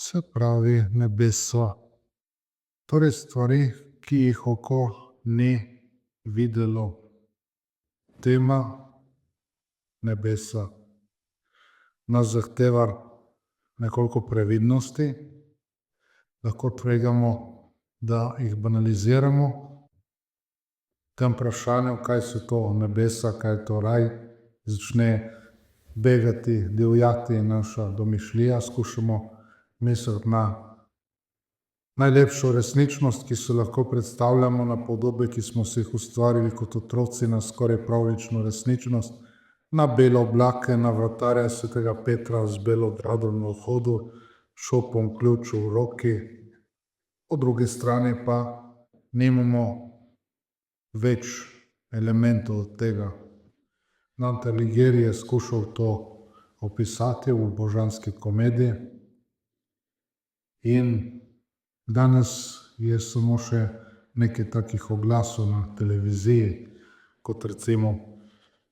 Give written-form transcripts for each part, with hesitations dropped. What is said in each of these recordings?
Se pravi nebesa. Torej stvari, ki jih oko ni videlo. Tema nebesa nas zahteva nekoliko previdnosti, lahko tvegamo, da jih banaliziramo. Tem vprašanju, kaj so to nebesa, kaj je to raj, začne begati, divjati naša domišljija, skušamo misliti na najlepšo resničnost, ki si lahko predstavljamo, na podobe, ki smo si jih ustvarili kot otroci, na skoraj pravljično resničnost, na bele oblake, na vratarja svetega Petra z belo brado na vhodu, šopom ključ v roki. Po drugi strani pa nimamo več elementov od tega. Dante Alighieri je skušal to opisati v Božanski komediji in danes je samo še nekaj takih oglasov na televiziji, kot recimo,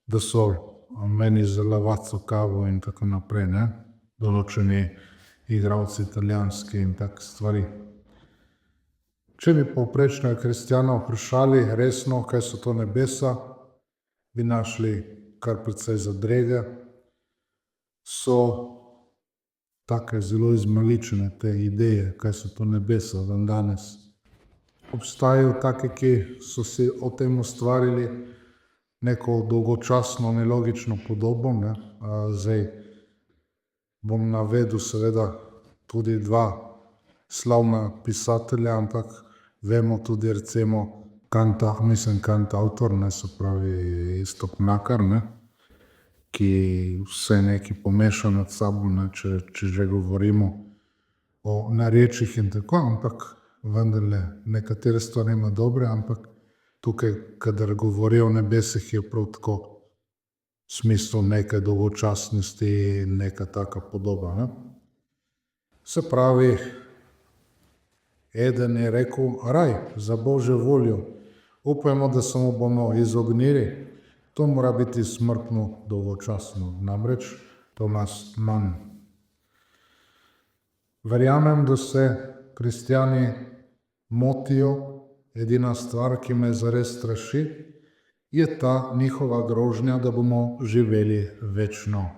da so meni za lavazzo kavo in tako naprej, ne? Določeni igralci italijanski in take stvari. Če bi povprečnega kristjana vprašali resno, kaj so to nebesa, bi našli kar precej zadrege. So take zelo izmaličene te ideje, kaj so to nebesa dandanes. Obstajajo take, ki so si o tem ustvarili neko dolgočasno, nelogično podobo, ne. Zdaj bom navedel seveda tudi dva slavna pisatelja, ampak vemo tudi recimo kantavtor, ne, se pravi Iztok Mlakar, ne, ki vse nekaj pomeša med sabo, ne, če že govorimo o narečjih in tako, ampak vendarle nekatere stvari ima dobre, ampak tukaj, kadar govori o nebesih, je prav tako v smislu neke dolgočasnosti, neka taka podoba, ne. Se pravi, eden je rekel: "Raj, za Božjo voljo, upajmo, da se mu bomo izognili, to mora biti smrtno dolgočasno." Namreč Thomas Mann. Verjamem, da se kristjani motijo. Edina stvar, ki me zares straši, je ta njihova grožnja, da bomo živeli večno.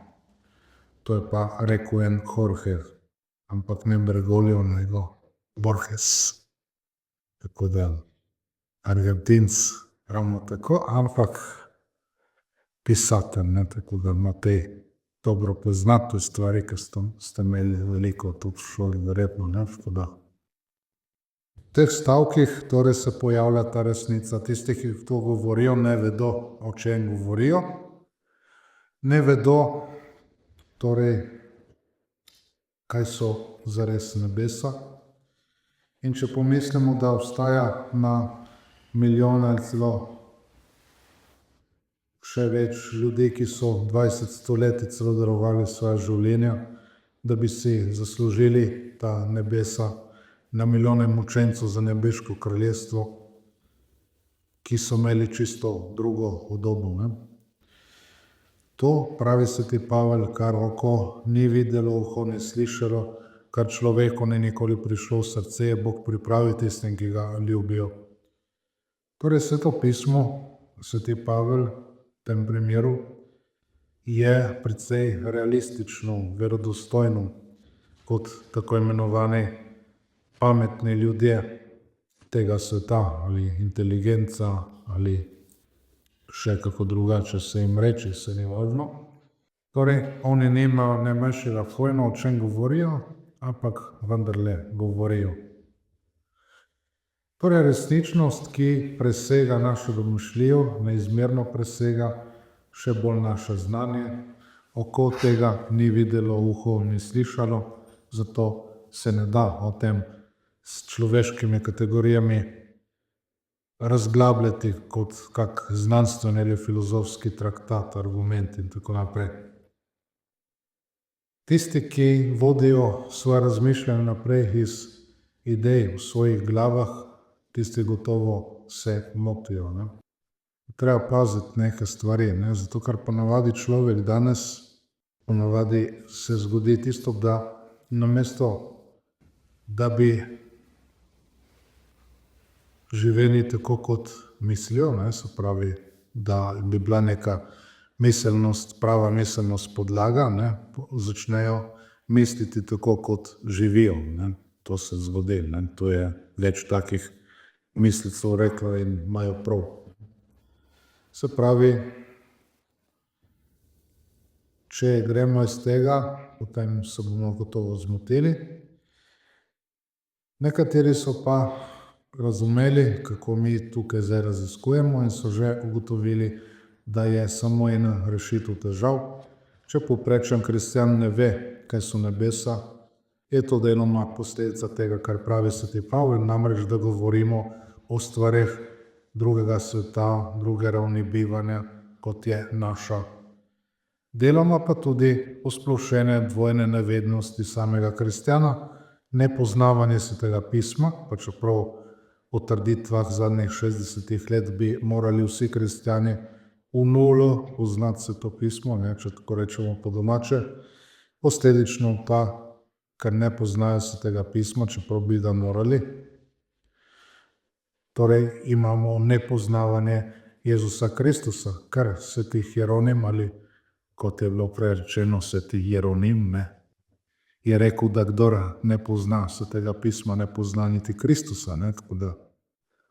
To je pa rekel en Jorge, ampak ne Bergoglio, nego Borges. Tako da Argentinec ravno tako, ampak pisatelj, ne, tako da Matej dobro pozna te stvari, ker ste imeli veliko tudi v šoli verjetno, ne, tako da. V teh stavkih torej se pojavlja ta resnica. Tisti, ki to govorijo, ne vedo, o čem govorijo. Ne vedo torej, kaj so zares nebesa. In če pomislimo, da obstaja na milijone ali celo še več ljudi, ki so 20 stoletij celo darovali svoja življenja, da bi si zaslužili ta nebesa, na milijone mučencev za nebeško kraljestvo, ki so imeli čisto drugo podobo, ne. To, pravi sveti Pavel, kar oko ni videlo, uho ni slišalo, kar človeku ni nikoli prišlo v srce, je Bog pripravil tistim, ki ga ljubijo. Torej Sveto pismo, sveti Pavel v tem primeru, je precej realistično, verodostojno kot tako imenovani pametni ljudje tega sveta ali inteligenca ali še kako drugače se jim reče, saj ni važno. Torej, oni nimajo najmanjšega pojma, o čem govorijo, ampak vendarle govorijo. Torej, resničnost, ki presega našo domišljijo, neizmerno presega še bolj naše znanje, oko tega ni videlo, uho ni slišalo, zato se ne da o tem s človeškimi kategorijami razglabljati kot kak znanstveni ali filozofski traktat, argument in tako naprej. Tisti, ki vodijo svoje razmišljanje naprej iz idej v svojih glavah, tisti gotovo se motijo, ne. Treba paziti neke stvari, ne, zato ker ponavadi človek danes, ponavadi se zgodi tisto, da namesto da bi živeli tako, kot mislijo, ne, se pravi, da bi bila neka miselnost, prava miselnost podlaga, ne, začnejo misliti tako, kot živijo, ne. To se zgodi, ne. To je več takih mislicev reklo in imajo prav. Se pravi, če gremo iz tega, potem se bomo gotovo zmotili. Nekateri so pa razumeli, kako mi tukaj zdaj raziskujemo, in so že ugotovili, da je samo ena rešitev težav. Če povprečen kristjan ne ve, kaj so nebesa, je to deloma posledica tega, kar pravi sveti Pavel, namreč da govorimo o stvareh drugega sveta, druge ravni bivanja, kot je naša. Deloma pa tudi posplošene dvojne nevednosti samega kristjana, nepoznavanje svetega pisma, pa čeprav po trditvah zadnjih 60 let bi morali vsi kristjani v nulo poznati sveto pismo, ne, če tako rečemo po domače, posledično pa, ker ne poznajo svetega pisma, čeprav bi da morali. Torej imamo nepoznavanje Jezusa Kristusa, ker sveti Hieronim, ali kot je bilo prej rečeno, sveti Jeronim, ne, je rekel, da kdor ne pozna svetega pisma, ne pozna niti Kristusa, ne, tako da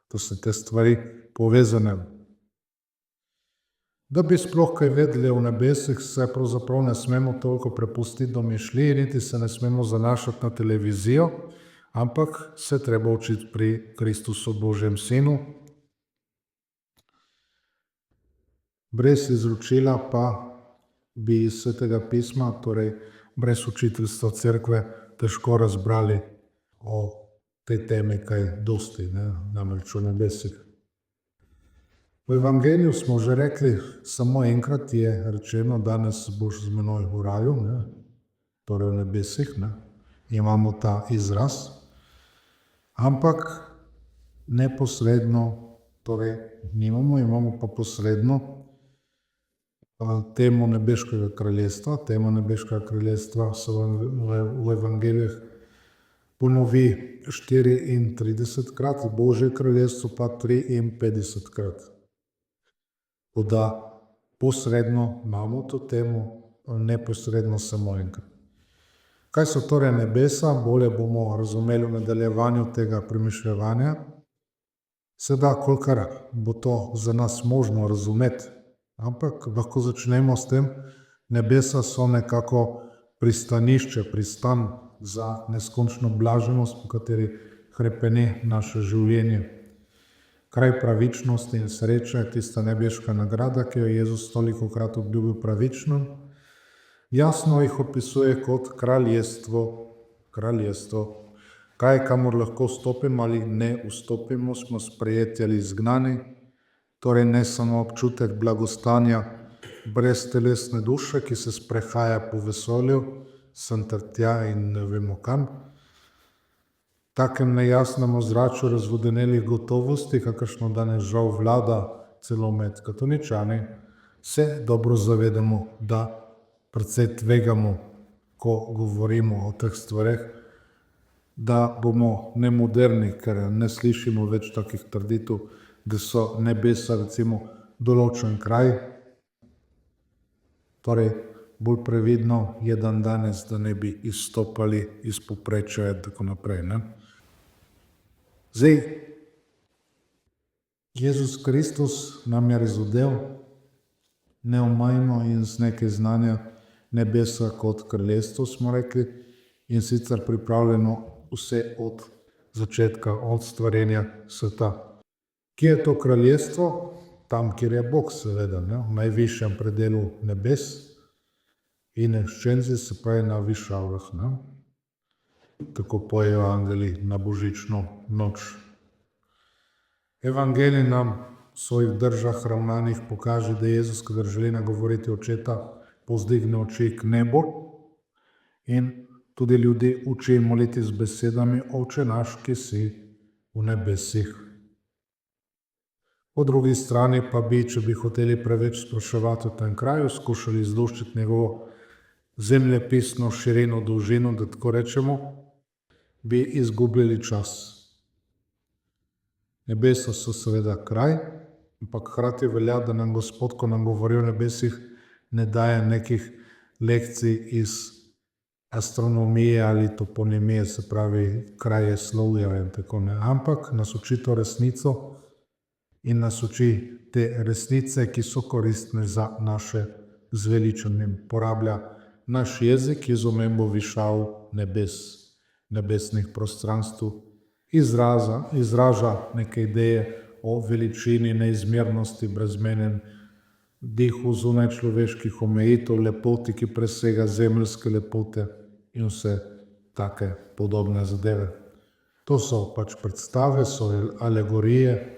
to so te stvari povezane. Da bi sploh kaj vedeli o nebesih, se pravzaprav ne smemo toliko prepustiti domišljiji, niti se ne smemo zanašati na televizijo, ampak se treba učiti pri Kristusu, Božjem Sinu. Brez izročila pa bi iz svetega pisma, torej brez učiteljstva cerkve, težko razbrali o tej temi kaj dosti, ne, namreč o nebesih. V evangeliju smo že rekli, samo enkrat je rečeno, danes boš z menoj v raju, ne, torej v nebesih, ne, imamo ta izraz, ampak neposredno, torej imamo pa posredno temo nebeškega kraljestva. Tema nebeškega kraljestva se v evangelijah ponovi 34-krat, Božje kraljestvo pa 53-krat. Da posredno imamo to temo, neposredno samo enkrat. Kaj so torej nebesa, bolje bomo razumeli v nadaljevanju tega premišljevanja. Seveda, kolikor bo to za nas možno razumeti, ampak lahko začnemo s tem, nebesa so nekako pristanišče, pristan za neskončno blaženost, po kateri hrepeni naše življenje. Kraj pravičnosti in sreče, tista nebeška nagrada, ki jo je Jezus tolikokrat obljubil pravičnim, jasno jih opisuje kot kraljestvo. Kraljestvo. Kaj, kamor lahko vstopimo ali ne vstopimo, smo sprejeti ali izgnani, torej ne samo občutek blagostanja brez telesne duše, ki se sprehaja po vesolju, sem ter tja in ne vemo kam. Takem nejasnem ozračju razvodenelih gotovosti, kakršno danes žal vlada celo med katoličani, se dobro zavedamo, da precej tvegamo, ko govorimo o teh stvareh, da bomo nemoderni, ker ne slišimo več takih trditev, da so nebesa recimo določen kraj. Torej, bolj previdno je dandanes, da ne bi izstopali iz povprečja in tako naprej, ne. Zdaj, Jezus Kristus nam je razodel neomajno in z nekaj znanja nebesa kot kraljestvo, smo rekli, in sicer pripravljeno vse od začetka, od stvarjenja sveta. Kje je to kraljestvo? Tam, kjer je Bog, seveda, ne, v najvišjem predelu nebes in ascenzi, se pravi na višavah, ne. Tako pojejo angeli na božično noč. Evangelij nam v svojih držah ravnanjih pokaže, da Jezus, kadar želi nagovoriti očeta, povzdigne oči k nebu in tudi ljudi uči moliti z besedami: Oče naš, ki si v nebesih. Po drugi strani pa bi, če bi hoteli preveč spraševati o tem kraju, skušali izluščiti njegovo zemljepisno širino, dolžino, da tako rečemo, bi izgubili čas. Nebesa so seveda kraj, ampak hkrati velja, da nam Gospod, ko nam govori o nebesih, ne daje nekih lekcij iz astronomije ali toponimije, se pravi krajeslovja in tako ne, ampak nas uči to resnico in nas uči te resnice, ki so koristne za naše zveličanje. Porablja naš jezik iz omembo višav nebes, nebesnih prostranstv, izraža neke ideje o veličini, neizmernosti, brezmenem dihu zunaj človeških omejitev, lepoti, ki presega zemeljske lepote in vse take podobne zadeve. To so pač predstave, so alegorije,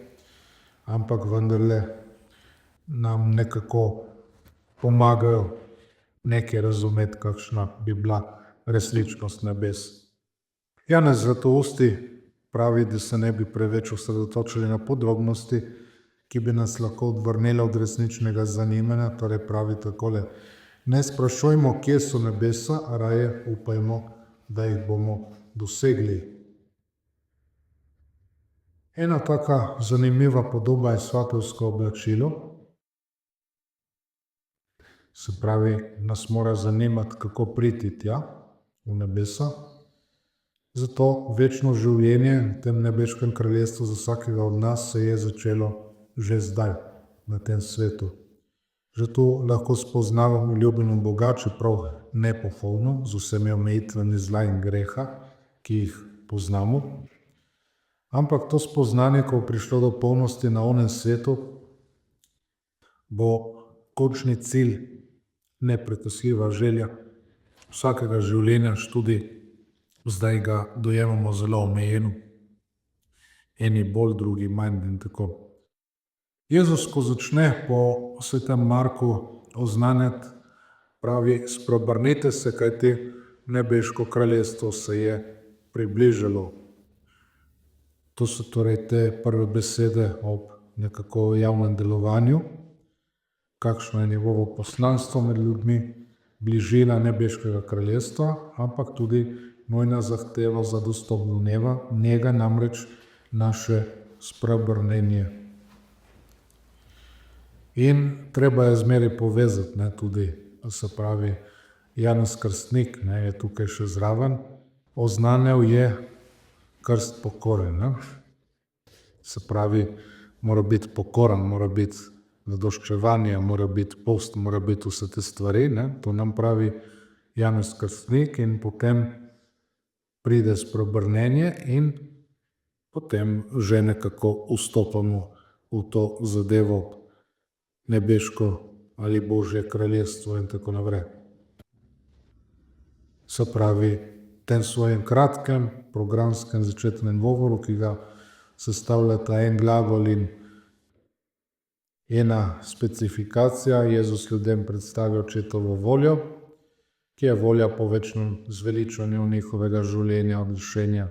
ampak vendarle nam nekako pomagajo nekaj razumeti, kakšna bi bila resničnost nebes. Janez Zlatousti pravi, da se ne bi preveč osredotočili na podrobnosti, ki bi nas lahko odvrnile od resničnega zanimanja, torej pravi takole: ne sprašujmo, kje so nebesa, a raje upajmo, da jih bomo dosegli. Ena taka zanimiva podoba je svatovsko oblačilo. Se pravi, nas mora zanimati, kako priti tja, v nebesa. Zato večno življenje v tem nebeškem kraljestvu za vsakega od nas se je začelo že zdaj, na tem svetu. Že tu lahko spoznavamo ljubljeno Boga, čeprav nepopolno, z vsemi omejitvami zla in greha, ki jih poznamo. Ampak to spoznanje, ko bo prišlo do polnosti na onem svetu, bo končni cilj, neprekosljiva želja vsakega življenja, tudi zdaj ga dojemamo zelo omejeno. Eni bolj, drugi manj in tako. Jezus, ko začne po svetem Marku oznanjati, pravi: spreobrnite se, kajti nebeško kraljestvo se je približalo. To so torej te prve besede ob nekako javnem delovanju, kakšno je njegovo poslanstvo med ljudmi, bližina nebeškega kraljestva, ampak tudi nujna zahteva za dostop do njega, namreč naše spreobrnenje. In treba je zmeraj povezati, tudi, se pravi, Janez Krstnik je tukaj še zraven, oznanjal je krst pokore. Se pravi, mora biti pokoren, mora biti zadoščevanje, mora biti post, mora biti vse te stvari. To nam pravi Janez Krstnik in potem pride spreobrnenje in potem že nekako vstopamo v to zadevo, nebeško ali Božje kraljestvo in tako naprej. Se pravi, v tem svojem kratkem programskem začetnem govoru, ki ga sestavljata en glagol in ena specifikacija, Jezus ljudem predstavi očetovo voljo, ki je volja po večnem zveličanju njihovega življenja, odrešenja.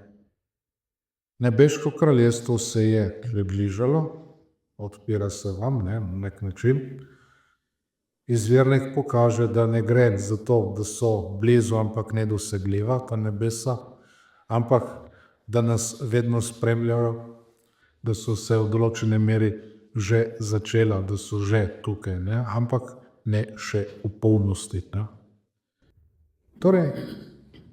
Nebeško kraljestvo se je približalo, odpira se vam, na nek način. Izvirnik pokaže, da ne gre za to, da so blizu, ampak nedosegljiva ta nebesa, ampak da nas vedno spremljajo, da so se v določene meri že začela, da so že tukaj, ampak ne še v polnosti. Torej,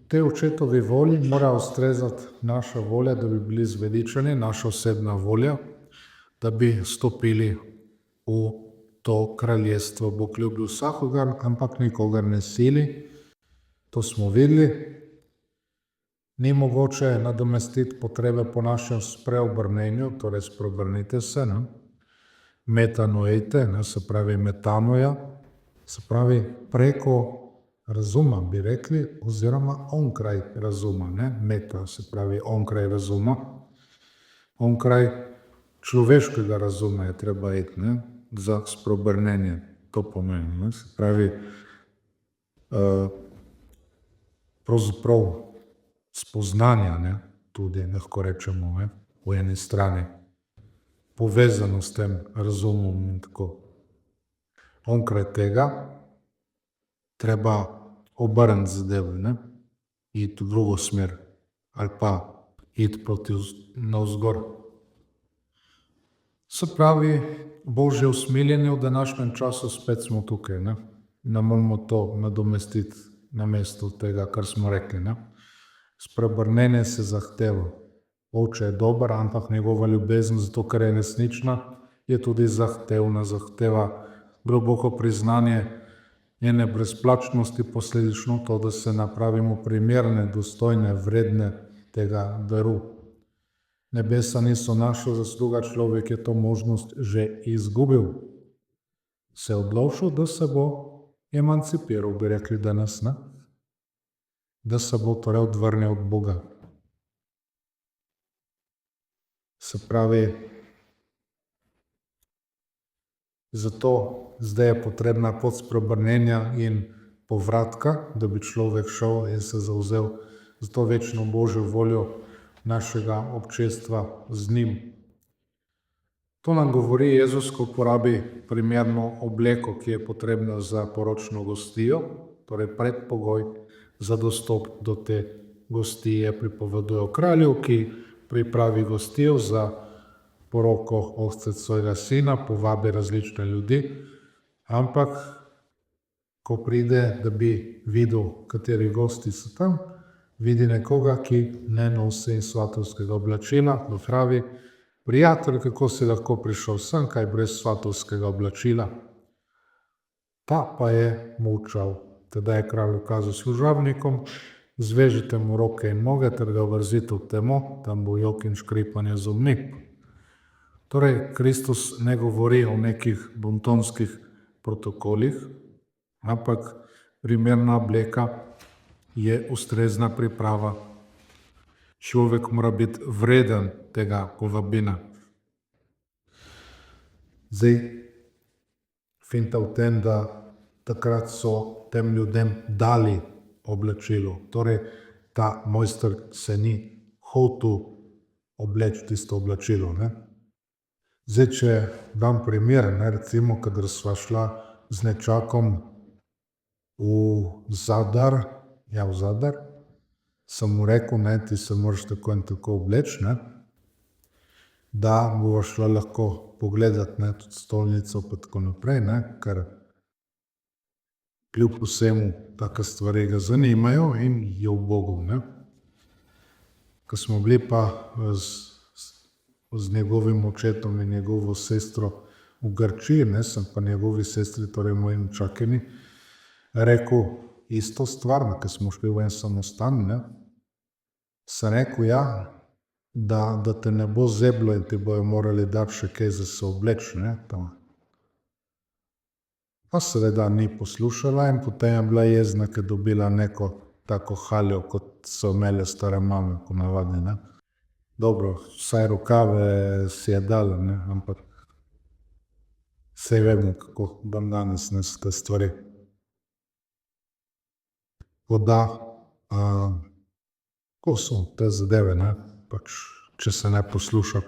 tej očetovi volji mora ustrezati naša volja, da bi bili zveličani, naša osebna volja, da bi stopili v to kraljestvo. Bog ljubi vsakogar, ampak nikogar ne sili. To smo videli. Ni mogoče nadomestiti potrebe po našem spreobrnenju, torej spreobrnite se, metanoite, se pravi metanoja, se pravi preko razuma, bi rekli, oziroma onkraj razuma. Meta se pravi onkraj razuma, onkraj človeškega razuma je treba iti, za spreobrnenje. To pomeni, se pravi, pravzaprav spoznanja, tudi lahko rečemo, v eni strani, povezano s tem razumom in tako. Onkraj tega treba obrniti zadeve, iti v drugo smer, ali pa iti proti navzgor. Se pravi, Božje usmiljenje v današnjem času, spet smo tukaj. Ne moramo to nadomestiti na mesto tega, kar smo rekli. Spreobrnenje se zahteva. Oče je dober, ampak njegova ljubezen, zato ker je resnična, je tudi zahtevna. Zahteva globoko priznanje njene brezplačnosti, posledično to, da se napravimo primerne, dostojne, vredne tega daru. Nebesa niso naša zasluga, človek je to možnost že izgubil. Se odločil, da se bo emancipiral, bi rekli danes, ne? Da se bo torej odvrnil od Boga. Se pravi, zato zdaj je potrebna pot spreobrnenja in povratka, da bi človek šel in se zavzel za to večno Božjo voljo našega občestva z njim. To nam govori Jezus, ko uporabi primerno obleko, ki je potrebna za poročno gostijo, torej predpogoj za dostop do te gostije. Pripoveduje o kralju, ki pripravi gostijo za poroko ovce svojega sina, povabi različne ljudi, ampak ko pride, da bi videl, kateri gosti so tam, vidi nekoga, ki ne nosi svatovskega oblačila, pravi: prijatelj, kako si lahko prišel sem, kaj brez svatovskega oblačila? Ta pa je molčal. Tedaj je kralj ukazal služabnikom: zvežite mu roke in noge ter ga vrzite v temo, tam bo jok in škripanje zobmi. Torej, Kristus ne govori o nekih bontonskih protokolih, ampak primerna obleka je ustrezna priprava. Človek mora biti vreden tega povabila. Zdaj, finta v tem, da takrat so tem ljudem dali oblačilo. Torej, ta mojster se ni hotel obleči tisto oblačilo. Zdaj, če dam primer, recimo, kadar sva šla z nečakom v Zadar, sem mu rekel: ti se moraš tako in tako obleči, da bova šla lahko pogledati tudi stolnico pa tako naprej, ker kljub vsemu take stvari ga zanimajo in je ubogal. Ko smo bili pa z njegovim očetom in njegovo sestro v Grčiji, sem pa njegovi sestri, torej moji nečakinji, rekel isto stvar, ko smo šli v en samostan, sem rekel: da te ne bo zeblo in ti bojo morali dati še kaj za se obleči. Pa seveda ni poslušala in potem je bila jezna, ker je dobila neko tako haljo, kot so imele stare mame ponavadi. Dobro, vsaj rokave si je dala, ampak saj vemo, kako dandanes so te stvari. Tako ko so te zadeve, pač, če se ne posluša.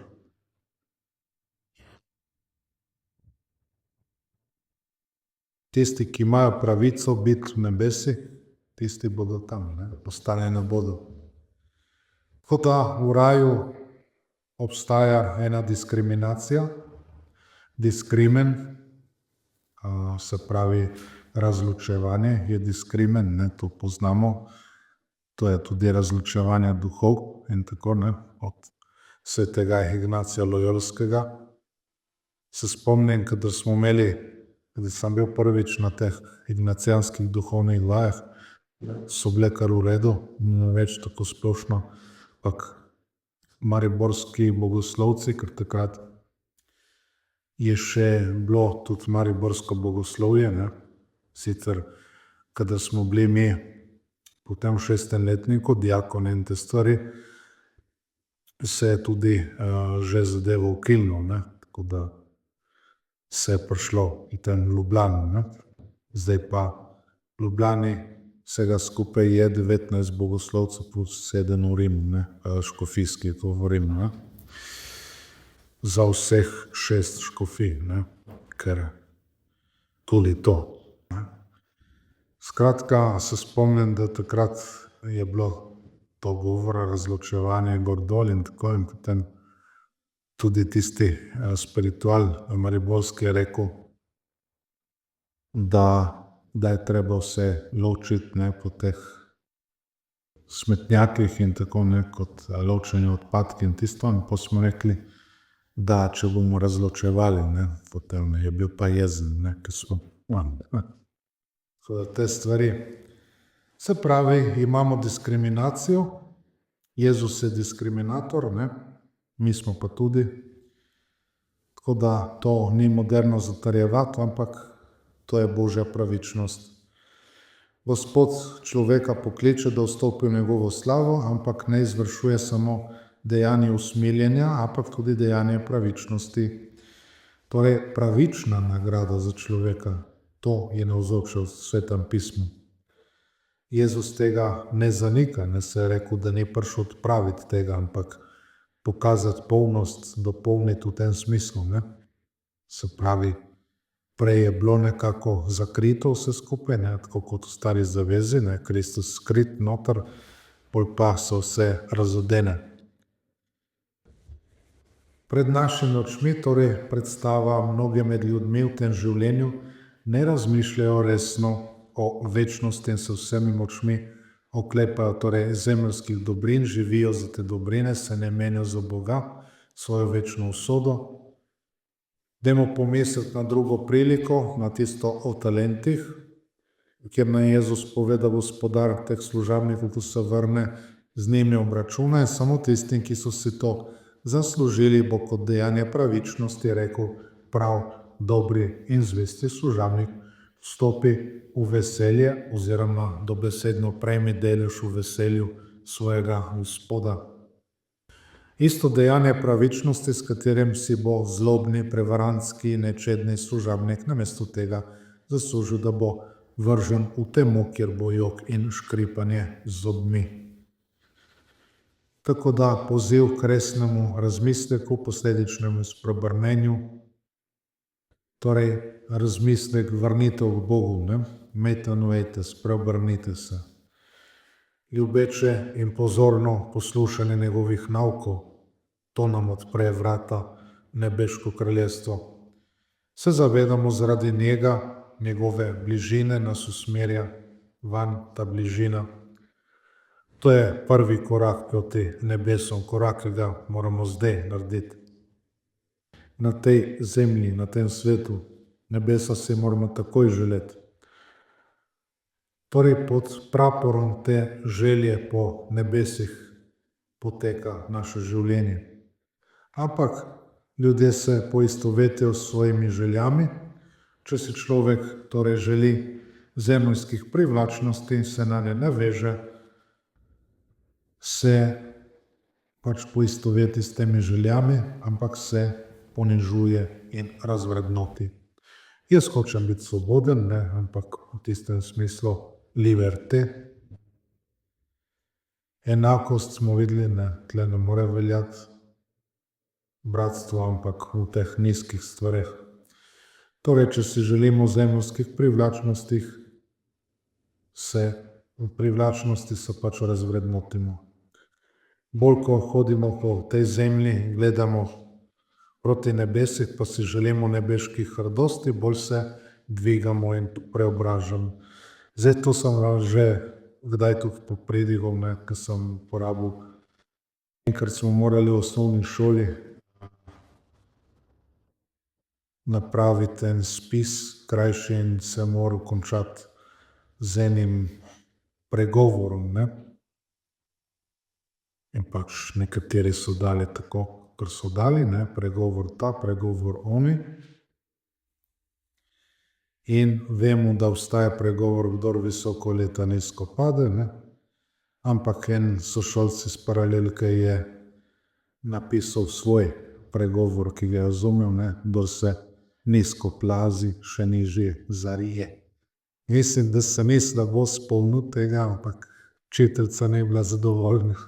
Tisti, ki imajo pravico biti v nebesi, tisti bodo tam, ostali ne bodo. Tako da v raju obstaja ena diskriminacija, diskrimen, se pravi razločevanje, je diskrimen, to poznamo. To je tudi razločevanje duhov in tako, od svetega Ignacija Lojolskega. Se spomnim, kadar sem bil prvič na teh ignacijanskih duhovnih vajah, so bile kar v redu, več tako splošno, ampak mariborski bogoslovci, ker takrat je še bilo tudi mariborsko bogoslovje, sicer kadar smo bili mi v tem 6. letniku, dijakoni in te stvari, se je tudi že zadevo ukinilo, tako da se je prišlo v tem Ljubljano. Zdaj pa v Ljubljani vsega skupaj je 19 bogoslovcev plus 7 v Rimu, škofijski govorim, za vseh 6 škofij, ker tudi to. Skratka, se spomnim, da takrat je bilo to govora, razločevanje gor dol in tako, in potem tudi tisti spiritual mariborski je rekel, da je treba vse ločiti, ne, po teh smetnjakih in tako, ne, kot ločeni odpadki in tisto. In potem smo rekli, da če bomo razločevali, ne, potem je bil pa jezen, ne, ker smo tako da te stvari. Se pravi, imamo diskriminacijo, Jezus je diskriminator, ne, mi smo pa tudi. Tako da to ni moderno zatrjevati, ampak to je Božja pravičnost. Gospod človeka pokliče, da vstopi v njegovo slavo, ampak ne izvršuje samo dejanje usmiljenja, ampak tudi dejanje pravičnosti. Torej, pravična nagrada za človeka, to je navzoče v Svetem pismu. Jezus tega ne zanika, ne, se je rekel, da ni prišel odpraviti tega, ampak pokazati polnost, dopolniti v tem smislu, ne. Se pravi, prej je bilo nekako zakrito vse skupaj, ne, tako kot v Stari zavezi, ne, Kristus skrit noter, pol pa so vse razodene. Pred našimi očmi torej predstava mnoge med ljudmi v tem življenju ne razmišljajo resno o večnosti in se vsemi močmi oklepajo torej zemeljskih dobrin, živijo za te dobrine, se ne menijo za Boga, svojo večno usodo. Dajmo pomisliti na drugo priliko, na tisto o talentih, kjer nam Jezus pove, da gospodar teh služabnikov, ko se vrne, z njimi obračuna in samo tistim, ki so si to zaslužili, bo kot dejanje pravičnosti rekel: prav, dobri in zvesti služabnik, vstopi v veselje oziroma dobesedno prejmi delež v veselju svojega Gospoda. Isto dejanje pravičnosti, s katerim si bo zlobni, prevarantski, nečedni služabnik namesto tega zaslužil, da bo vržen v temo, kjer bo jok in škripanje z zobmi. Tako da poziv k resnemu razmisleku, posledičnemu spreobrnenju, torej razmislek, vrnitev k Bogu, ne? Metanoite, spreobrnite se. Ljubeče in pozorno poslušanje njegovih naukov, to nam odpre vrata nebeško kraljestvo. Se zavedamo zaradi njega, njegove bližine nas usmerja vanj ta bližina. To je prvi korak proti nebesom, korak, ki ga moramo zdaj narediti. Na tej zemlji, na tem svetu, nebesa si moramo takoj želeti. Torej pod praporom te želje po nebesih poteka naše življenje. Ampak ljudje se poistovetijo s svojimi željami. Če si človek torej želi zemeljskih privlačnosti in se na ne naveže, se pač poistoveti s temi željami, ampak se ponižuje in razvrednoti. Jaz hočem biti svoboden, ne, ampak v tistem smislu liberté. Enakost smo videli, ne, tle ne more veljati bratstvo, ampak v teh nizkih stvareh. Torej, če si želimo zemeljskih privlačnostih, se v privlačnosti se pač razvrednotimo. Bolj, ko hodimo po tej zemlji, gledamo proti nebesih, pa si želimo nebeških radosti, bolj se dvigamo in preobražamo. Zdaj, to sem že kdaj tudi popredigal, ne, ko sem porabil. Enkrat smo morali v osnovni šoli napraviti en spis krajši in se moral končati z enim pregovorom, ne. In pač nekateri so dali tako, ker so dali, ne, pregovor ta, pregovor oni. In vemo, da obstaja pregovor, kdor visoko leta, nizko pade, ne. Ampak en sošolec iz paralelke je napisal svoj pregovor, ki ga je razumel, ne, kdor se nizko plazi, še nižje zarije. Mislim, da se ni slabo spomnil tega, ampak učiteljica ni bila zadovoljna.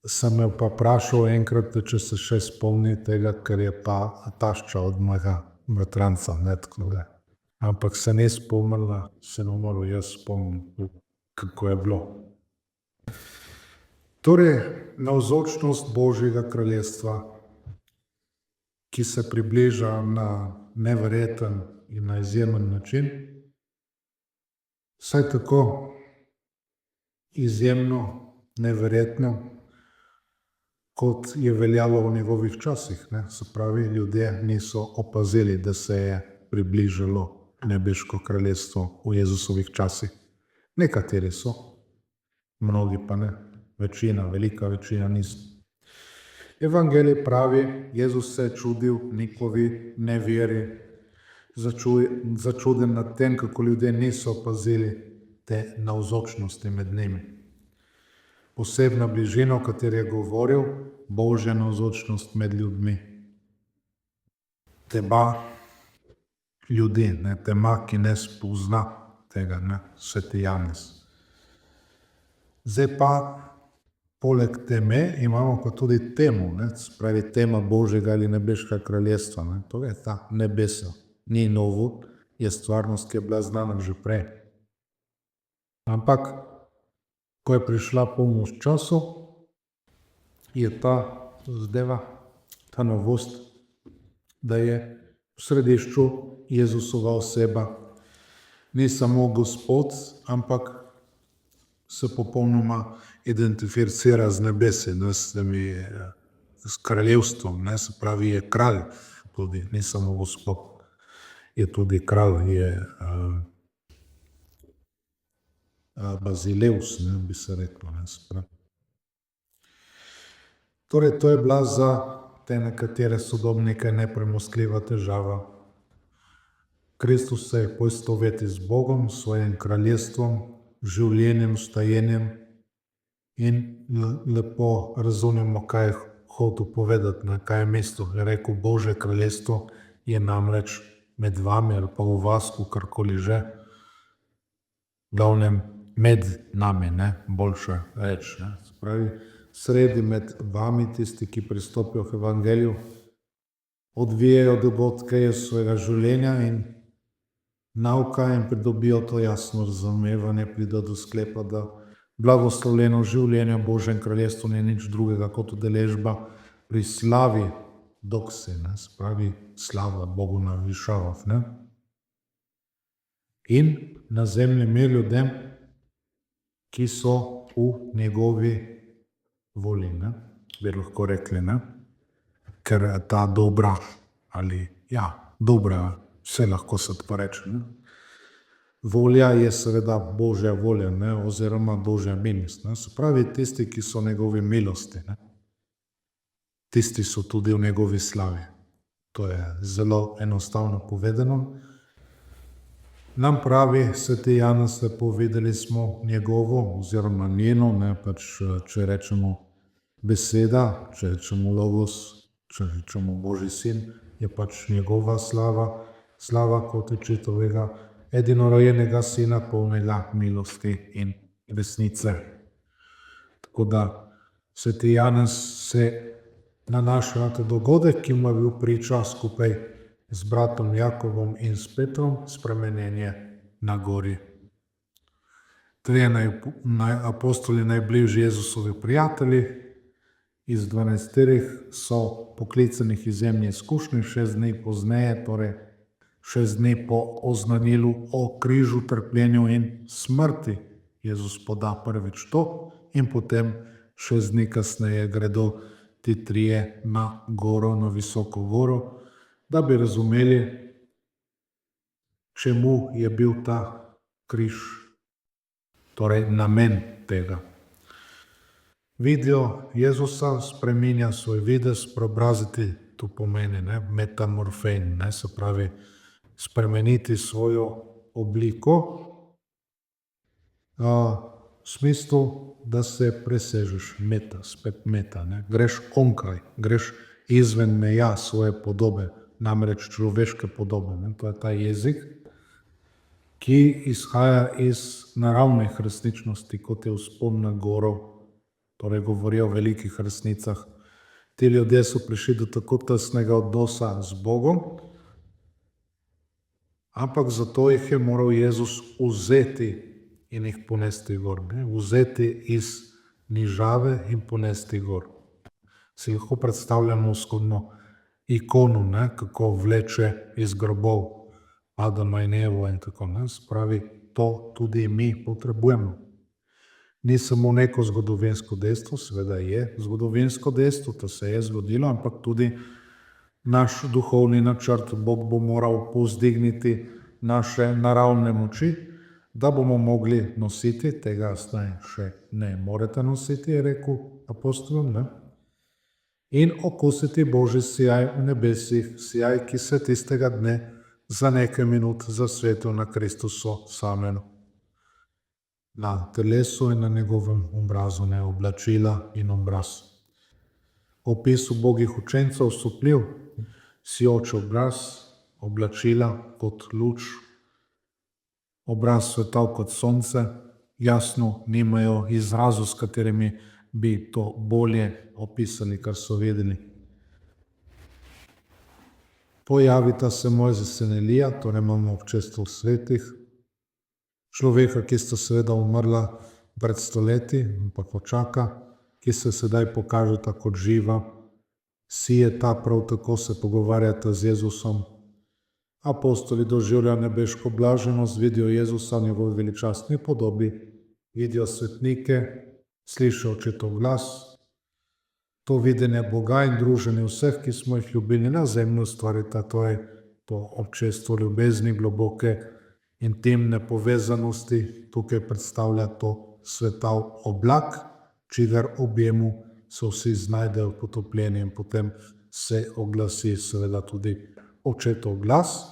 Sem jo pa vprašal enkrat, če se še spomni tega, ker je pa tašča od mojega bratranca, ne, tako da. Ampak se ni spomnila, se ne moral jaz spomniti, kako je bilo. Torej, navzočnost Božjega kraljestva, ki se približa na neverjeten in na izjemen način, saj tako izjemno, neverjetno, kot je veljalo v njegovih časih. Se pravi, ljudje niso opazili, da se je približalo nebeško kraljestvo v Jezusovih časih. Nekateri so, mnogi pa ne. Večina, velika večina niso. Evangelij pravi, Jezus se je čudil njihovi neveri, začuden nad tem, kako ljudje niso opazili te navzočnosti med njimi. Posebna bližina, o kateri je govoril, Božja navzočnost med ljudmi. Tema ljudi, tema, ki ne spozna tega, sveti Janez. Zdaj pa, poleg teme imamo pa tudi temo, spravi tema Božjega ali nebeškega kraljestva. To je ta nebesa. Ni novo, je stvarnost, ki je bila znana že prej. Ampak, ko je prišla pomoč času, je ta zadeva, ta novost, da je v središču Jezusova oseba ni samo Gospod, ampak se popolnoma identificira z nebesi, s kraljevstvom, se pravi, je kralj tudi, ni samo Gospod, je tudi kralj, je Bazileus, bi se reklo. Torej, to je bila za te nekatere sodobnike nepremostljiva težava. Kristus se je poistovetil z Bogom, svojim kraljestvom, življenjem, stajenjem in lepo razumemo, kaj je hotel povedati, kaj je mislil. Je rekel, Božje kraljestvo je namreč med vami ali pa v vas, kakorkoli že, v glavnem med nami, boljše reči. Spravi, sredi med vami, tisti, ki pristopijo k evangeliju, odvijajo dogodke iz svojega življenja in nauka in pridobijo to jasno razumevanje, pride do sklepa, da blagoslovljeno življenje v Božjem kraljestvu ni nič drugega kot udeležba pri slavi dokse, spravi slava Bogu na višavah. In na zemlji mir ljudem, ki so v njegovi volji, bi lahko rekli, ker ta dobra ali dobra, vse lahko se tako reče. Volja je seveda Božja volja, oziroma Božja milost. Se pravi, tisti, ki so njegovi milosti, tisti so tudi v njegovi slavi. To je zelo enostavno povedano. Nam pravi sveti Janez, povedali smo njegovo oziroma njeno, če rečemo beseda, če rečemo logos, če rečemo Božji sin, je njegova slava kot očetovega edinorojenega sina, polnega milosti in resnice. Tako da sveti Janez se nanaša na ta dogodek, ki mu je bil priča skupaj z bratom Jakovom in s Petrom, spremenjenje na gori. Trije apostoli, najbližji Jezusovi prijatelji, iz 12 so poklicanih iz zemlje izkušnje, 6 dni pozneje, torej 6 dni po oznanilu o križu, trpljenju in smrti, Jezus poda prvič to in potem 6 dni kasneje gredo ti trije na goro, na visoko goro, da bi razumeli, čemu je bil ta križ, torej namen tega. Vidijo Jezusa, spreminja svoj videz, preobraziti, to pomeni metamorfein, se pravi spremeniti svojo obliko, v smislu, da se presežeš, spet meta, greš onkraj, greš izven meja svoje podobe, namreč človeške podobe. To je ta jezik, ki izhaja iz naravnih resničnosti, kot je vzpon na goro, torej govori o velikih resnicah. Ti ljudje so prišli do tako tesnega odnosa z Bogom, ampak zato jih je moral Jezus vzeti in jih ponesti gor, vzeti iz nižave in ponesti gor. Si lahko predstavljamo vzhodno ikono, ne, kako vleče iz grobov Adama in Evo in tako naprej. Spravi, to tudi mi potrebujemo. Ni samo neko zgodovinsko dejstvo, seveda je zgodovinsko dejstvo, to se je zgodilo, ampak tudi naš duhovni načrt. Bog bo moral povzdigniti naše naravne moči, da bomo mogli nositi, tega zdaj še ne morete nositi, je rekel apostolom, ne? In okusiti Božji sijaj v nebesih, sijaj, ki se tistega dne za nekaj minut zasvetil na Kristusu samemu. Na telesu in na njegovem obrazu, ne, oblačila in obraz. Opis ubogih učencev osupljiv, sijoč obraz, oblačila kot luč, obraz svetal kot sonce, jasno nimajo izrazov, s katerimi bi to bolje opisali, kar so vedeli. Pojavita se Mojzes in Elija, torej imamo občestvo svetih, človeka, ki sta seveda umrla pred stoletji, ampak počaka, ki se sedaj pokažeta kot živa, sijeta, prav tako se pogovarjata z Jezusom. Apostoli doživljajo nebeško blaženost, vidijo Jezusa v njegovi veličastni podobi, vidijo svetnike, slišijo očetov glas. To videnje Boga in druženje vseh, ki smo jih ljubili na zemlji, ustvarita to občestvo ljubezni, globoke, intimne povezanosti. Tukaj predstavlja to svetal oblak, čigar objemu so vsi znajdejo potopljeni, in potem se oglasi seveda tudi očetov glas.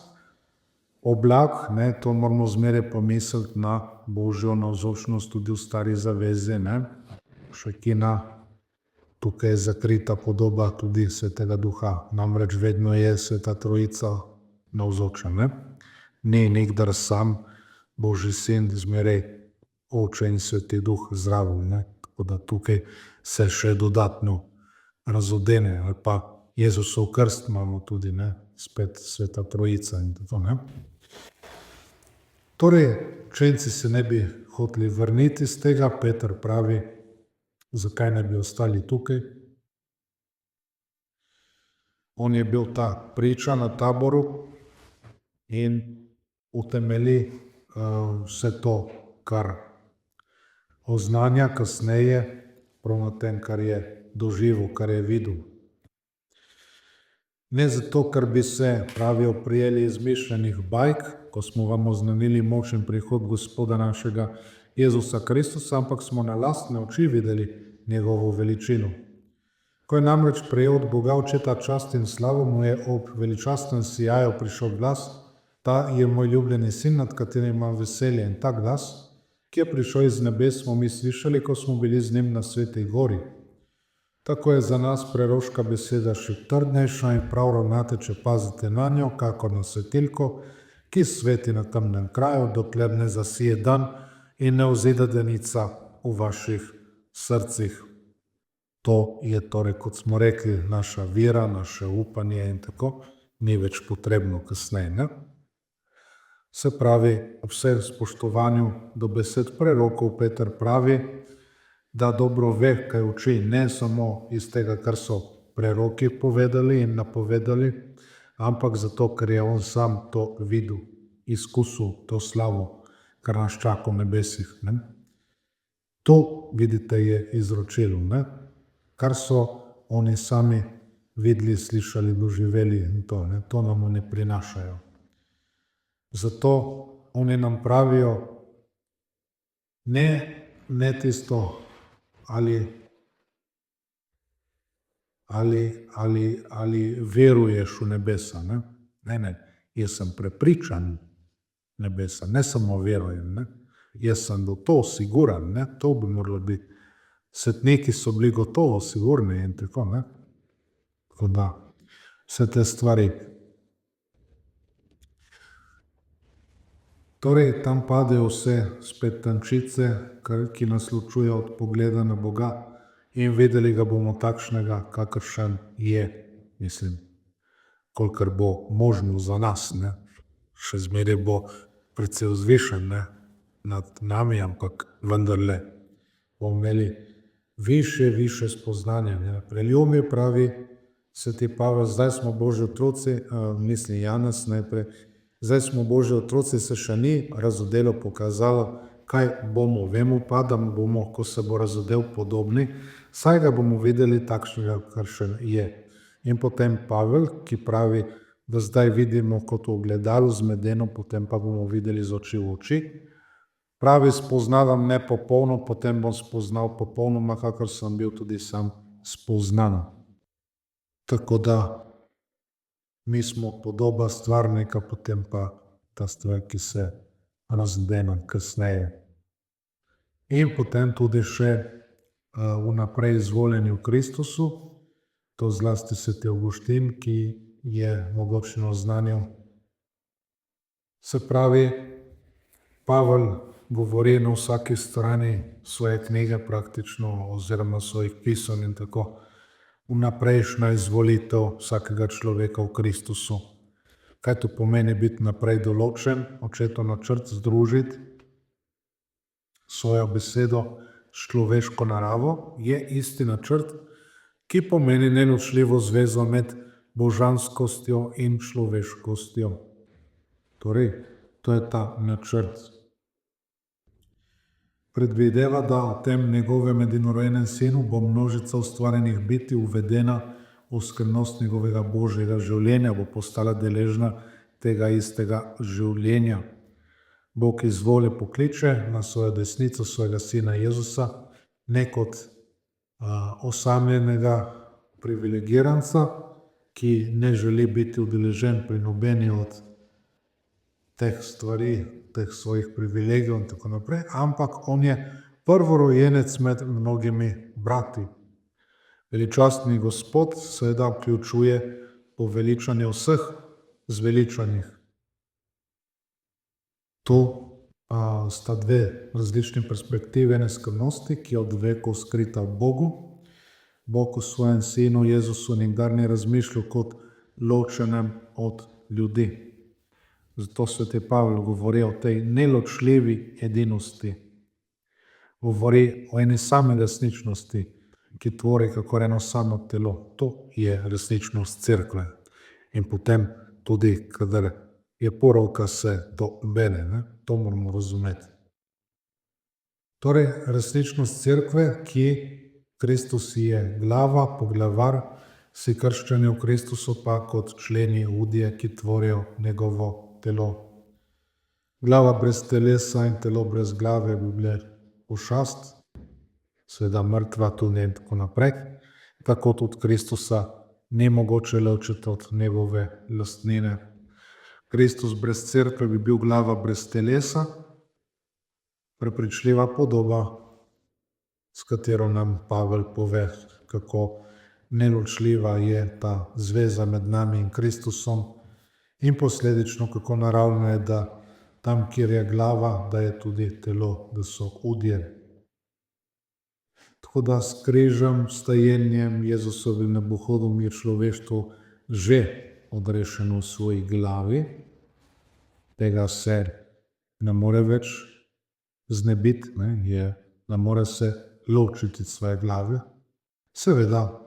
Oblak, ne, to moramo zmeraj pomisliti na Božjo navzočnost tudi v Stari zavezi, ne. Šekina, tukaj je zakrita podoba tudi Svetega Duha, namreč vedno je Sveta Trojica navzoča, ne. Ni nikdar sam Božji sin, zmeraj Oče in Sveti Duh zraven, ne. Tako da tukaj se še dodatno razodene, ali pa Jezusov krst imamo tudi, ne, spet Sveta Trojica in tako, ne. Torej, učenci se ne bi hoteli vrniti z tega, Peter pravi, zakaj ne bi ostali tukaj. On je bil ta priča na Taboru in utemeli vse to, kar oznanja kasneje, prav na tem, kar je doživel, kar je videl. Ne zato, ker bi se, pravijo, prijeli izmišljenih bajk, ko smo vam oznanili močen prihod Gospoda našega Jezusa Kristusa, ampak smo na lastne oči videli njegovo veličino. Ko je namreč prejel od Boga Očeta čast in slavo, mu je ob veličastnem sijaju prišel glas: Ta je moj ljubljeni sin, nad katerim imam veselje. In ta glas, ki je prišel iz nebes, smo mi slišali, ko smo bili z njim na Sveti gori. Tako je za nas preroška beseda še trdnejša in prav ravnate, če pazite na njo, kakor na svetilko, ki sveti na temnem kraju, dokler ne zasije dan in ne vzide denica v vaših srcih. To je torej, kot smo rekli, naša vera, naše upanje in tako, ni več potrebno kasneje, ne? Se pravi, ob vsem spoštovanju do besed prerokov, Peter pravi, da dobro ve, kaj uči, ne samo iz tega, kar so preroki povedali in napovedali, ampak zato, ker je on sam to videl, izkusil to slavo, kar nas čaka v nebesih, ne. To, vidite, je izročilo, ne. Kar so oni sami videli, slišali, doživeli in to, ne, to nam oni prinašajo. Zato oni nam pravijo, ne tisto, ali veruješ v nebesa, ne. Ne, jaz sem prepričan nebesa, ne samo verujem, ne. Jaz sem do to siguran, ne, to bi moralo biti. Svetniki so bili gotovo sigurni in tako, ne. Tako da, vse te stvari. Torej, tam padejo vse spet tančice, ki nas ločujejo od pogleda na Boga, in videli ga bomo takšnega, kakršen je, mislim, kolikor bo možno za nas, ne. Še zmeraj bo precej vzvišen, ne, nad nami, ampak vendarle bomo imeli više spoznanja. Ne. Preljub je, pravi sveti Pavel, zdaj smo Božji otroci, misli Janez najprej, zdaj smo Božji otroci, se še ni razodelo pokazalo, kaj bomo, vemo pa, da bomo, ko se bo razodel, podobni, saj ga bomo videli takšnega, kar še je. In potem Pavel, ki pravi, da zdaj vidimo kot v ogledalu zmedeno, potem pa bomo videli z oči v oči. Pravi, spoznavam nepopolno, potem bom spoznal popolnoma, kakor sem bil tudi sam spoznan. Tako da mi smo podoba stvarnika, potem pa ta stvar, ki se razdena kasneje. In potem tudi še vnaprej izvoljeni v Kristusu, to zlasti sveti Avguštin, ki je mogoče oznanil. Se pravi, Pavel govori na vsaki strani svoje knjige praktično, oziroma svojih pisanj in tako, vnaprejšnja izvolitev vsakega človeka v Kristusu. Kaj to pomeni biti naprej določen, očetov načrt združiti svojo besedo s človeško naravo, je isti načrt, ki pomeni neločljivo zvezo med božanskostjo in človeškostjo. Torej, to je ta načrt. Predvideva, da v tem njegovem edinorojenem sinu bo množica ustvarjenih bitij uvedena v skrivnost njegovega božjega življenja, bo postala deležna tega istega življenja. Bog izvoli pokliče na svojo desnico svojega sina Jezusa, ne kot osamljenega privilegiranca, ki ne želi biti udeležen pri nobeni od teh stvari, teh svojih privilegijev in tako naprej, ampak on je prvorojenec med mnogimi brati. Veličastni Gospod seveda vključuje poveličanje vseh zveličanih. To sta dve različni perspektive neskrbnosti, ki je od vekov skrita v Bogu. Bog v svojem sinu Jezusu nikdar ni razmišljal kot ločenem od ljudi. Zato sveti Pavel govori o tej neločljivi edinosti. Govori o eni same resničnosti, ki tvori kakor eno samo telo. To je resničnost cerkve. In potem tudi, kadar je poroka, se to bere. Ne? To moramo razumeti. Torej, resničnost cerkve, ki Kristus je glava, poglavar, vsi krščani v Kristusu pa kot členi udje, ki tvorijo njegovo telo. Glava brez telesa in telo brez glave bi bile pošast, seveda mrtva tudi in tako naprej. Tako tudi Kristusa ni mogoče ločiti od njegove lastnine. Kristus brez cerkve bi bil glava brez telesa, prepričljiva podoba, s katero nam Pavel pove, kako neločljiva je ta zveza med nami in Kristusom in posledično, kako naravno je, da tam, kjer je glava, da je tudi telo, da so udje. Tako da s križem, stajenjem, Jezusovim nebohodom je človeštvo že odrešeno v svoji glavi. Tega se ne more več znebiti, ne more se ločiti svoje glave. Seveda,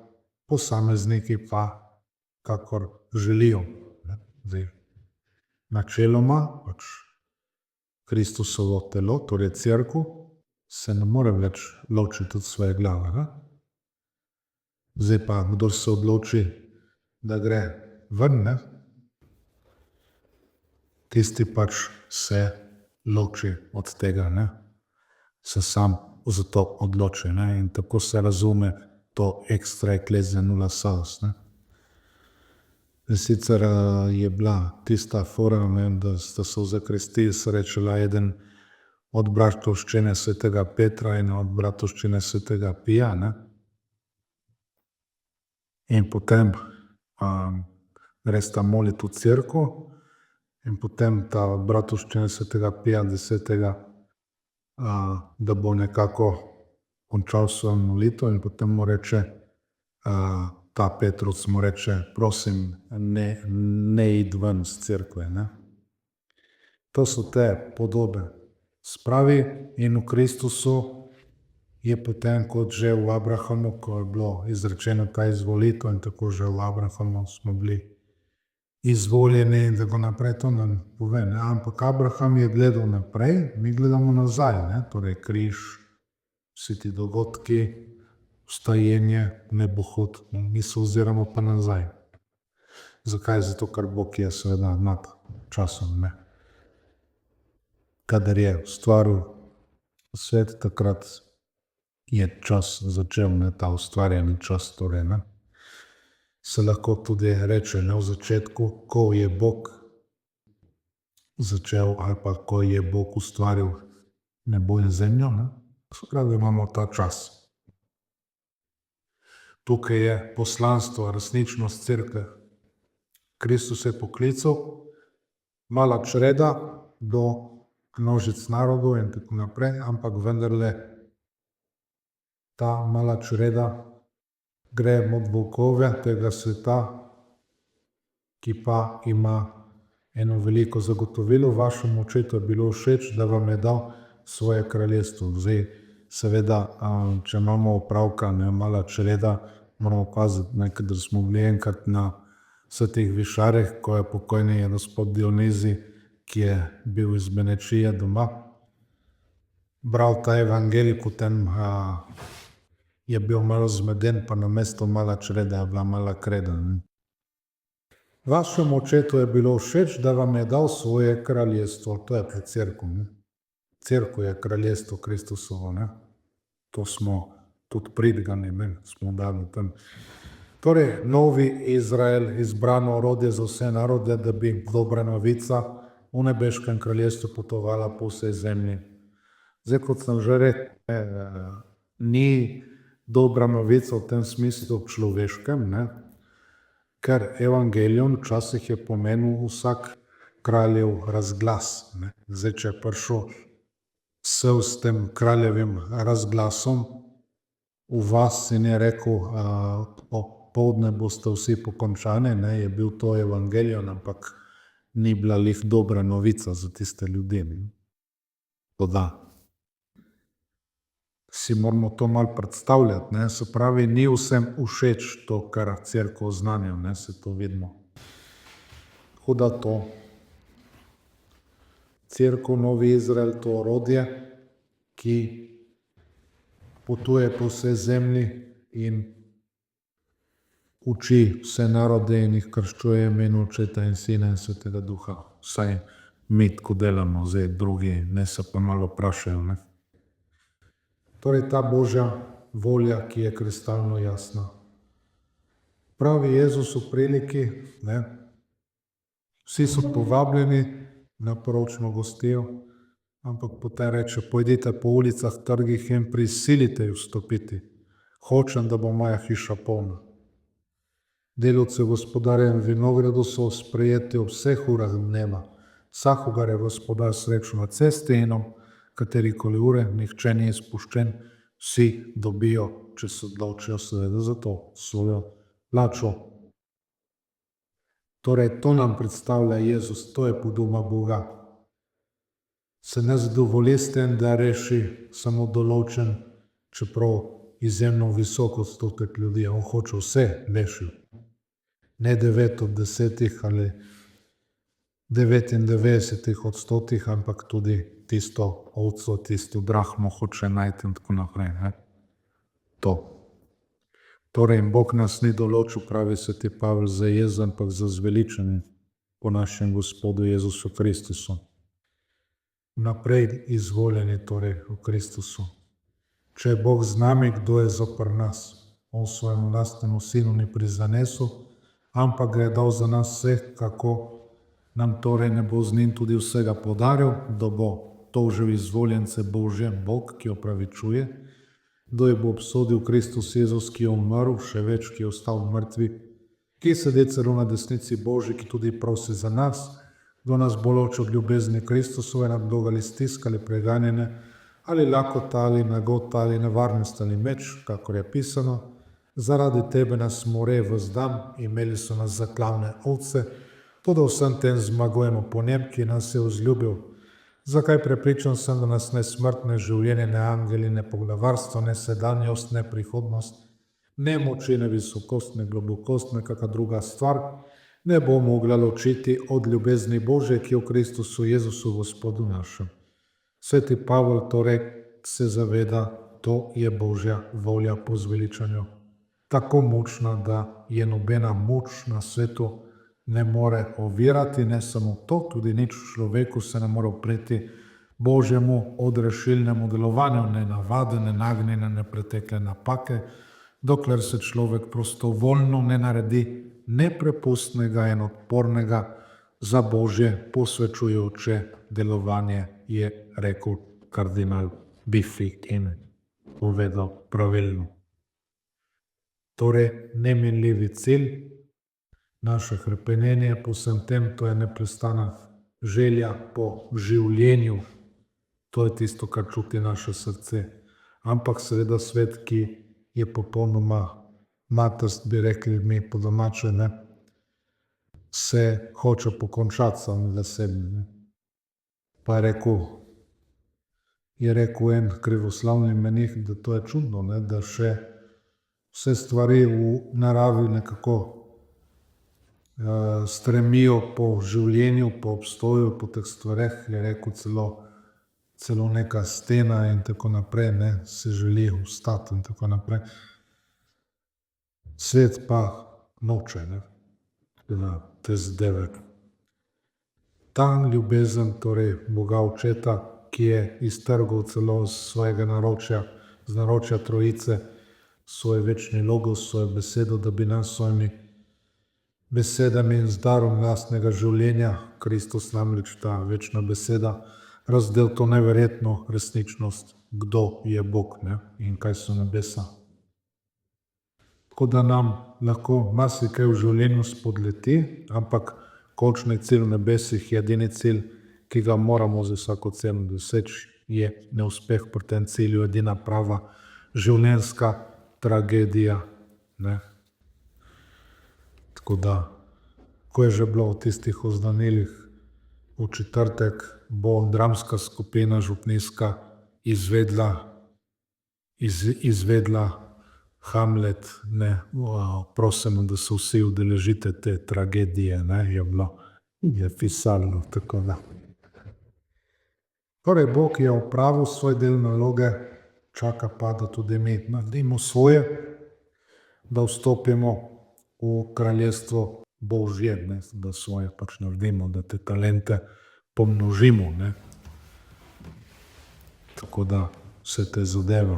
posamezniki pa kakor želijo. Zdaj, načeloma pač Kristusovo telo, torej cerkev, se ne more več ločiti od svoje glave. Zdaj pa, kdor se odloči, da gre ven, tisti pač se loči od tega, se sam za to odloči. In tako se razume to extra ecclesia nulla salus. Sicer je bila tista fora, da sta se v zakristiji srečala eden od bratovščine svetega Petra in od bratovščine svetega Pija. In potem gresta moliti v cerkev in potem ta bratovščina svetega Pija desetega, da bo nekako končal svojo molitev in potem mu reče, ta Petrus mu reče, prosim, ne id ven z cerkve. To so te podobe. Spravi in v Kristusu je potem kot že v Abrahamu, ko je bilo izrečeno ta izvolitev in tako že v Abrahamu smo bili izvoljeni in tako naprej, to nam pove. Ne? Ampak Abraham je gledal naprej, mi gledamo nazaj, ne? Torej križ, vsi ti dogodki, vstajenje, nebohod, mi se oziramo pa nazaj. Zakaj? Zato, ker Bog je seveda nad časom, ne. Kadar je ustvaril svet, takrat je čas začel, ne, ta ustvarjeni čas, torej, ne. Se lahko tudi reče, ne, v začetku, ko je Bog začel ali pa ko je Bog ustvaril nebo in zemljo, ne, skratka imamo ta čas. Tukaj je poslanstvo, resničnost cerkve. Kristus je poklical, mala čreda do množic narodov in tako naprej, ampak vendarle ta mala čreda gre od volkove tega sveta, ki pa ima eno veliko zagotovilo. Vašemu očetu je bilo všeč, da vam je dal svoje kraljestvo. Zdaj, seveda, če imamo opravka, ne, mala čreda, moramo paziti, ne, kadar smo bili enkrat na Svetih Višarjih, ko je pokojni gospod Dionizij, ki je bil iz Benečija doma, bral ta evangelij, potem je bil malo zmeden, pa namesto mala čreda je bila mala kreda. Ne. Vašemu očetu je bilo všeč, da vam je dal svoje kraljestvo. To je pa cerkev. Ne. Cerkev je kraljestvo Kristusovo. Ne. To smo tudi pridigani, ne, smo dali tam. Torej, novi Izrael, izbrano orodje za vse narode, da bi dobra novica v nebeškem kraljestvu potovala po vsej zemlji. Zdaj, kot sem že rekel, ni dobra novica v tem smislu človeškem, ne, ker evangelion včasih je pomenil vsak kraljev razglas. Ne. Zdaj, če je prišel sel s tem kraljevim razglasom v vas in je rekel, popoldne boste vsi pokončani, ne, je bil to evangelion, ampak ni bila lih dobra novica za tiste ljudi. Toda si moramo to malo predstavljati, ne, se pravi, ni vsem všeč to, kar cerkev oznanja, ne, se to vidimo. Tako da to cerkev, novi Izrael, to orodje, ki potuje po vsej zemlji in uči vse narode in jih krščuje v imenu Očeta in Sina in Svetega Duha. Vsaj mi tako delamo, zdaj drugi ne, se pa malo vprašajo, ne. Torej ta Božja volja, ki je kristalno jasna. Pravi Jezus v priliki, ne, vsi so povabljeni na poročno gostijo, ampak potem reče, pojdite po ulicah, trgih in prisilite jih vstopiti. Hočem, da bo moja hiša polna. Delavci v gospodarjevem vinogradu so sprejeti ob vseh urah dneva. Vsakogar je gospodar srečal na cesti in ob katerikoli ure, nihče ni izpuščen, vsi dobijo, če se odločijo seveda za to, svojo plačo. Torej, to nam predstavlja Jezus, to je podoba Boga. Se ne zadovolji s tem, da reši samo določen, čeprav izjemno visok odstotek ljudi, on hoče vse rešiti. Ne 9 od 10 ali 99%, ampak tudi tisto ovco, tisto drahmo hoče najti in tako naprej. Ne? To. Torej, Bog nas ni določil, pravi sveti Pavel, za jezo, ampak za zveličanje po našem Gospodu Jezusu Kristusu. Naprej izvoljeni torej v Kristusu. Če je Bog z nami, kdo je zoper nas? On svojemu lastnemu sinu ni prizanesel, ampak ga je dal za nas vseh, kako nam torej ne bo z njim tudi vsega podaril, da bo tožil izvoljence Božje, Bog, ki opravičuje, kdo je bo obsodil Kristus Jezus, ki je umrl, še več, ki je ostal mrtvi, ki sedi celo na desnici Božji, ki tudi prosi za nas, kdo nas bo ločil od ljubezni Kristusove, nad dolga ali stisk ali preganjene, ali lakota ali nagota ali nevarnost ali meč, kakor je pisano, zaradi tebe nas more vzdan, imeli so nas za glavne ovce, toda vsem tem zmagujemo po njem, ki nas je vzljubil. Zakaj prepričan sem, da nas ne smrt, ne življenje, ne angeli, ne poglavarstvo, ne sedanjost, ne prihodnost, ne moči, ne visokost, ne globokost, ne kakšna druga stvar ne bo mogla ločiti od ljubezni Božje, ki je v Kristusu Jezusu Gospodu našem. Sveti Pavel torej se zaveda, to je Božja volja po zveličanju. Tako močna, da je nobena moč na svetu ne more ovirati, ne samo to, tudi nič v človeku se ne more upreti Božjemu odrešilnemu delovanju, ne navade, ne nagnjene, ne pretekle napake, dokler se človek prostovoljno ne naredi neprepustnega in odpornega za Božje posvečujoče delovanje, je rekel kardinal Biffi in povedal pravilno. Torej, neminljivi cilj, naše hrepenenje po vsem tem, to je neprestana želja po življenju. To je tisto, kar čuti naše srce. Ampak seveda svet, ki je popolnoma matrst, bi rekli mi po domače, ne, se hoče pokončati sam za sebi. Ne. Pa je rekel en krivoslavni menih, da to je čudno, ne, da še vse stvari v naravi nekako stremijo po življenju, po obstoju, po teh stvareh, je rekel celo neka stena in tako naprej, ne, se želi vstati in tako naprej. Svet pa noče, ne, te zadeve. Ta ljubezen, torej Boga Očeta, ki je iztrgal celo iz svojega naročja, z naročja Trojice, svoj večni logos, svojo besedo, da bi nas svojimi besedami in z darom lastnega življenja, Kristus namreč ta večna beseda, razdel to neverjetno resničnost, kdo je Bog, ne, in kaj so nebesa. Tako da nam lahko marsikaj v življenju spodleti, ampak končni cilj v nebesih je edini cilj, ki ga moramo za vsako ceno doseči, je neuspeh pri tem cilju, edina prava življenjska tragedija. Ne. Tako da, ko je že bilo v tistih oznanilih, v četrtek bo dramska skupina župnijska izvedla Hamlet, ne, prosimo, da se vsi udeležite te tragedije, ne, je pisalo, tako da. Torej, Bog je opravil svoj del naloge, čaka pa, da tudi mi naredimo svoje, da vstopimo v kraljestvo Božje, ne, da svoje pač naredimo, da te talente pomnožimo, ne. Tako da vse te zadeve.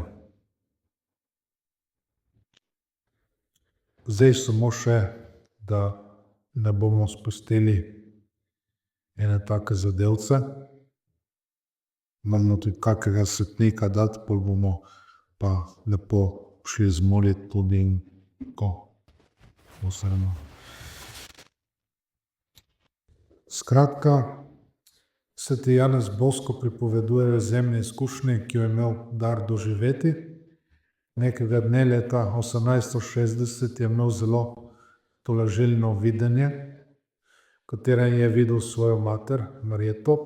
Zdaj samo še, da ne bomo spustili ene take zadevce, moramo tudi kakega svetnika dati, pol bomo pa lepo šli zmoliti tudi in tako. Vseeno. Skratka, sveti Janez Bosko pripoveduje o izjemni izkušnji, ki jo je imel dar doživeti. Nekega dne leta 1860 je imel zelo tolažilno videnje, v katerem je videl svojo mater, Marjeto,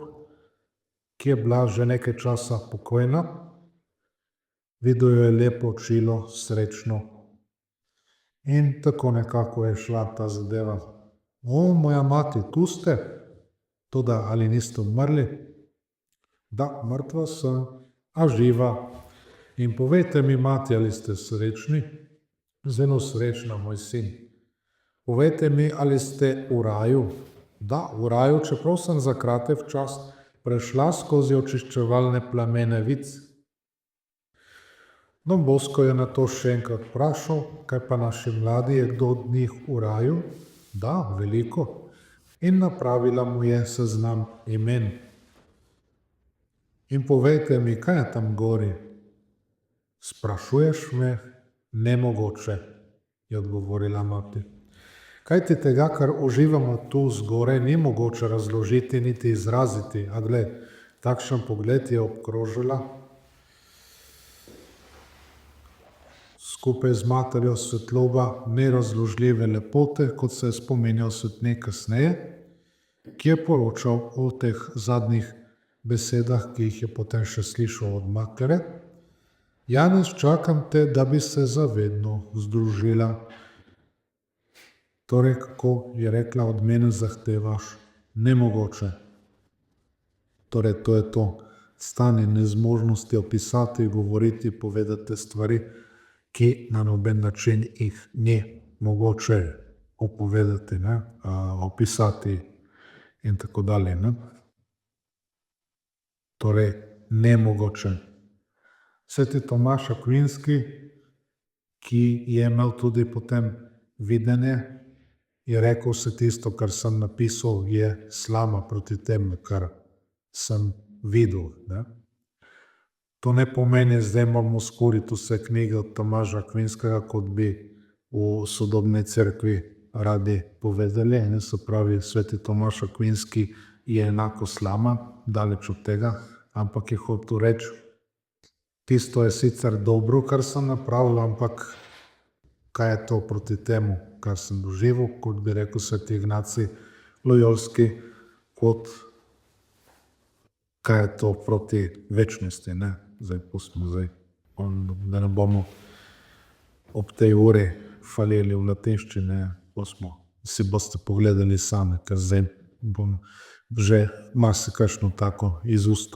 ki je bila že nekaj časa pokojna. Videl jo je lepo, čilo, srečno. In tako nekako je šla ta zadeva. O, moja mati, tu ste? Toda, ali niste umrli? Da, mrtva sem, a živa. In povejte mi, mati, ali ste srečni? Zelo srečna, moj sin. Povejte mi, ali ste v raju? Da, v raju, čeprav sem za kratek čas prešla skozi očiščevalne plamene vic. Don Bosko je na to še enkrat vprašal, kaj pa naši mladi, je kdo od njih v raju? Da, veliko. In napravila mu je seznam imen. In povejte mi, kaj je tam gori? Sprašuješ me? Nemogoče, je odgovorila mati. Kajti tega, kar uživamo tu zgoraj, ni mogoče razložiti niti izraziti. A glej, takšen pogled je obkrožila. Skupaj z materjo svetloba nerazložljive lepote, kot se je spominjal svetnik kasneje, ki je poročal o teh zadnjih besedah, ki jih je potem še slišal od matere. Janez, čakam te, da bi se zavedno združila. Torej, kako je rekla, od mene zahtevaš nemogoče. Torej, to je to stanje nezmožnosti opisati, govoriti, povedati stvari, ki na noben način jih ni mogoče opovedati, opisati in tako dalje. Torej, nemogoče. Sveti Tomaž Akvinski, ki je imel tudi potem videnje, je rekel, vse tisto, kar sem napisal, je slama proti temu, kar sem videl. To ne pomeni, zdaj moramo skoriti vse knjige od Tomaža Akvinskega, kot bi v sodobni cerkvi radi povedali. Se pravi, sveti Tomaž Akvinski je enako slama, daleč od tega, ampak je hotel reči, tisto je sicer dobro, kar sem napravil, ampak kaj je to proti temu, kar sem doživel, kot bi rekel sveti Ignacij Lojolski, kot kaj je to proti večnosti. Zdaj pustimo, da ne bomo ob tej uri falili v latinščini, si boste pogledali sami, ker zdaj bom že marsikakšno tako iz ust